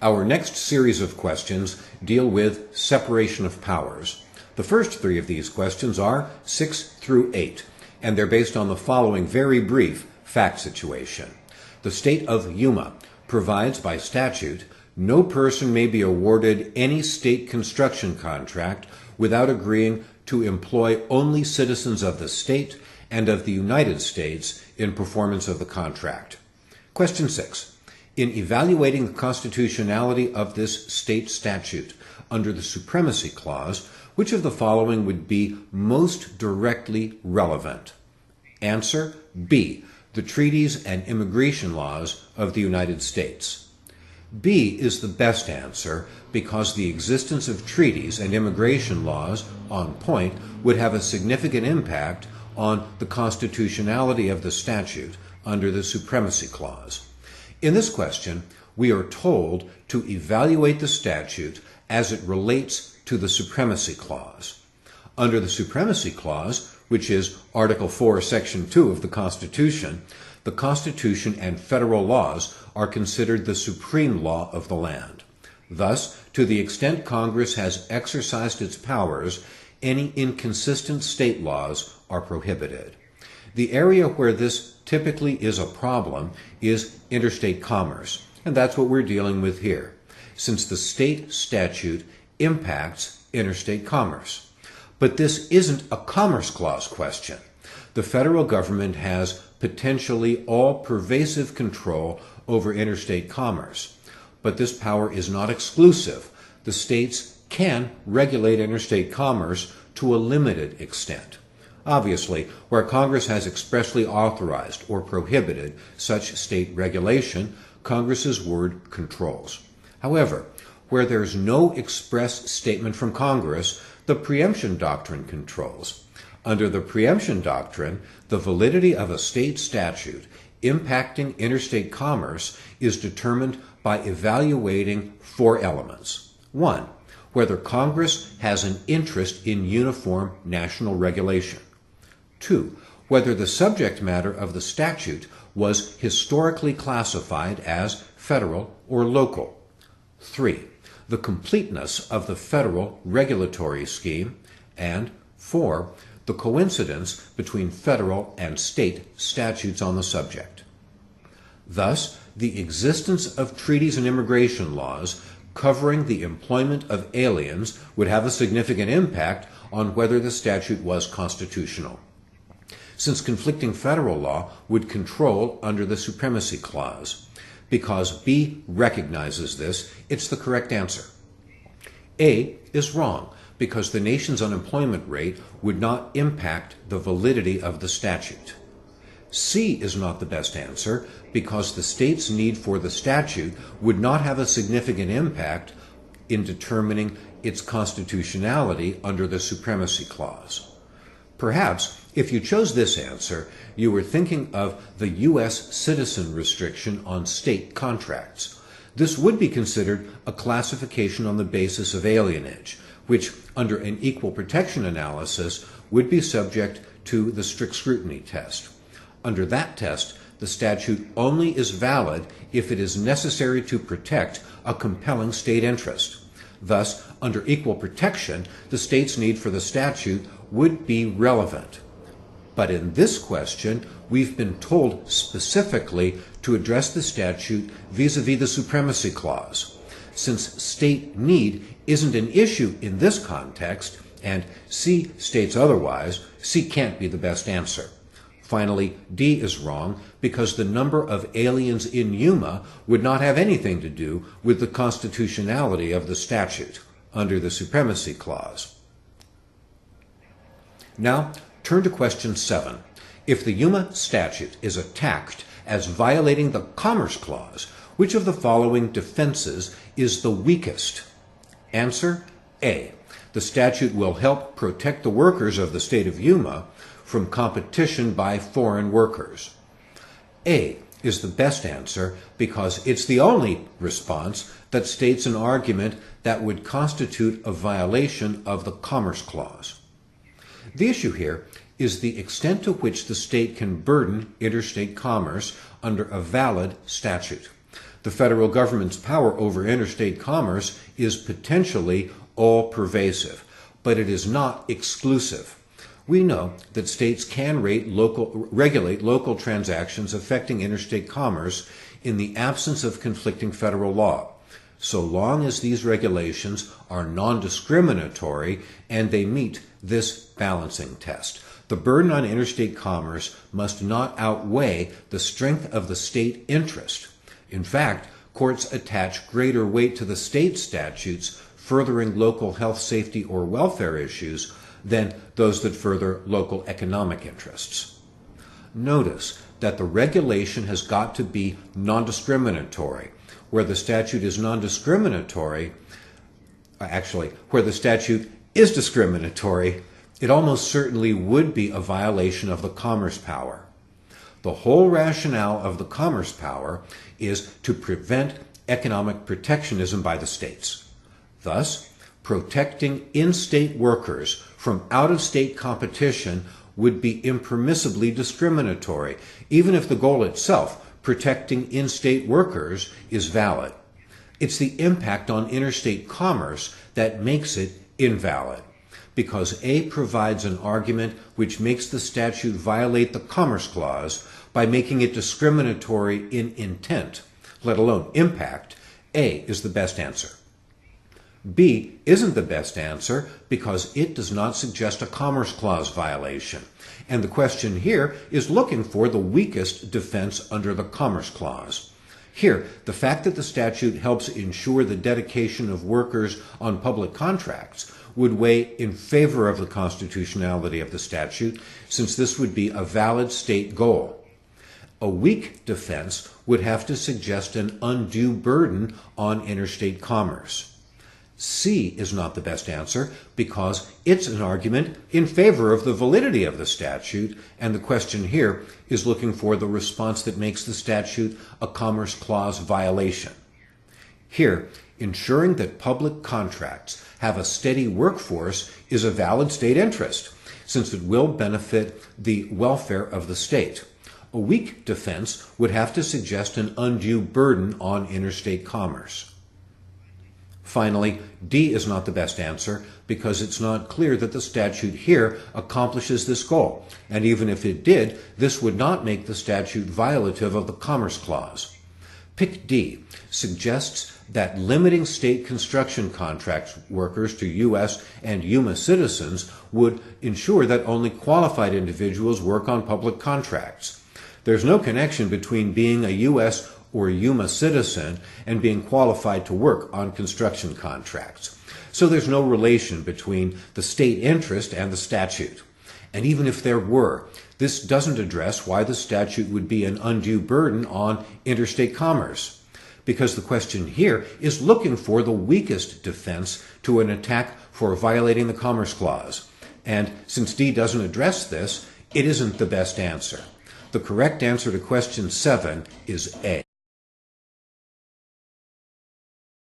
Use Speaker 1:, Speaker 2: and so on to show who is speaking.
Speaker 1: Our next series of questions deal with separation of powers. The first three of these questions are 6 through 8, and they're based on the following very brief fact situation. The state of Yuma provides by statute, no person may be awarded any state construction contract without agreeing to employ only citizens of the state and of the United States in performance of the contract. Question 6. In evaluating the constitutionality of this state statute under the Supremacy Clause, which of the following would be most directly relevant? Answer B. The treaties and immigration laws of the United States. B is the best answer because the existence of treaties and immigration laws on point would have a significant impact on the constitutionality of the statute under the Supremacy Clause. In this question, we are told to evaluate the statute as it relates to the Supremacy Clause. Under the Supremacy Clause, which is Article 4, Section 2 of the Constitution and federal laws are considered the supreme law of the land. Thus, to the extent Congress has exercised its powers, any inconsistent state laws are prohibited. The area where this typically is a problem is interstate commerce, and that's what we're dealing with here, since the state statute impacts interstate commerce. But this isn't a Commerce Clause question. The federal government has potentially all-pervasive control over interstate commerce, but this power is not exclusive. The states can regulate interstate commerce to a limited extent. Obviously, where Congress has expressly authorized or prohibited such state regulation, Congress's word controls. However, where there's no express statement from Congress, the preemption doctrine controls. Under the preemption doctrine, the validity of a state statute impacting interstate commerce is determined by evaluating 4 elements. 1. Whether Congress has an interest in uniform national regulation. 2. Whether the subject matter of the statute was historically classified as federal or local. 3. The completeness of the federal regulatory scheme. And 4. The coincidence between federal and state statutes on the subject. Thus, the existence of treaties and immigration laws covering the employment of aliens would have a significant impact on whether the statute was constitutional. Since conflicting federal law would control under the Supremacy Clause. Because B recognizes this, it's the correct answer. A is wrong because the nation's unemployment rate would not impact the validity of the statute. C is not the best answer because the state's need for the statute would not have a significant impact in determining its constitutionality under the Supremacy Clause. Perhaps, if you chose this answer, you were thinking of the U.S. citizen restriction on state contracts. This would be considered a classification on the basis of alienage, which, under an equal protection analysis, would be subject to the strict scrutiny test. Under that test, the statute only is valid if it is necessary to protect a compelling state interest. Thus, under equal protection, the state's need for the statute would be relevant. But in this question, we've been told specifically to address the statute vis-a-vis the Supremacy Clause. Since state need isn't an issue in this context, and C states otherwise, C can't be the best answer. Finally, D is wrong because the number of aliens in Yuma would not have anything to do with the constitutionality of the statute under the Supremacy Clause. Now, turn to question 7. If the Yuma statute is attacked as violating the Commerce Clause, which of the following defenses is the weakest? Answer A. The statute will help protect the workers of the state of Yuma from competition by foreign workers. A is the best answer because it's the only response that states an argument that would constitute a violation of the Commerce Clause. The issue here is the extent to which the state can burden interstate commerce under a valid statute. The federal government's power over interstate commerce is potentially all-pervasive, but it is not exclusive. We know that states can regulate local transactions affecting interstate commerce in the absence of conflicting federal law, so long as these regulations are non-discriminatory and they meet this balancing test. The burden on interstate commerce must not outweigh the strength of the state interest. In fact, courts attach greater weight to the state statutes furthering local health, safety, or welfare issues than those that further local economic interests. Notice that the regulation has got to be non-discriminatory. Where the statute is non-discriminatory, where the statute is discriminatory, it almost certainly would be a violation of the commerce power. The whole rationale of the commerce power is to prevent economic protectionism by the states. Thus, protecting in-state workers from out-of-state competition would be impermissibly discriminatory, even if the goal itself, protecting in-state workers, is valid. It's the impact on interstate commerce that makes it invalid, because A provides an argument which makes the statute violate the Commerce Clause by making it discriminatory in intent, let alone impact. A is the best answer. B isn't the best answer because it does not suggest a Commerce Clause violation, and the question here is looking for the weakest defense under the Commerce Clause. Here, the fact that the statute helps ensure the dedication of workers on public contracts would weigh in favor of the constitutionality of the statute, since this would be a valid state goal. A weak defense would have to suggest an undue burden on interstate commerce. C is not the best answer because it's an argument in favor of the validity of the statute, and the question here is looking for the response that makes the statute a Commerce Clause violation. Here, ensuring that public contracts have a steady workforce is a valid state interest, since it will benefit the welfare of the state. A weak defense would have to suggest an undue burden on interstate commerce. Finally, D is not the best answer because it's not clear that the statute here accomplishes this goal, and even if it did, this would not make the statute violative of the Commerce Clause. Pick D suggests that limiting state construction contract workers to U.S. and Yuma citizens would ensure that only qualified individuals work on public contracts. There's no connection between being a U.S. or Yuma citizen and being qualified to work on construction contracts. So there's no relation between the state interest and the statute. And even if there were, this doesn't address why the statute would be an undue burden on interstate commerce, because the question here is looking for the weakest defense to an attack for violating the Commerce Clause. And since D doesn't address this, it isn't the best answer. The correct answer to question 7 is A.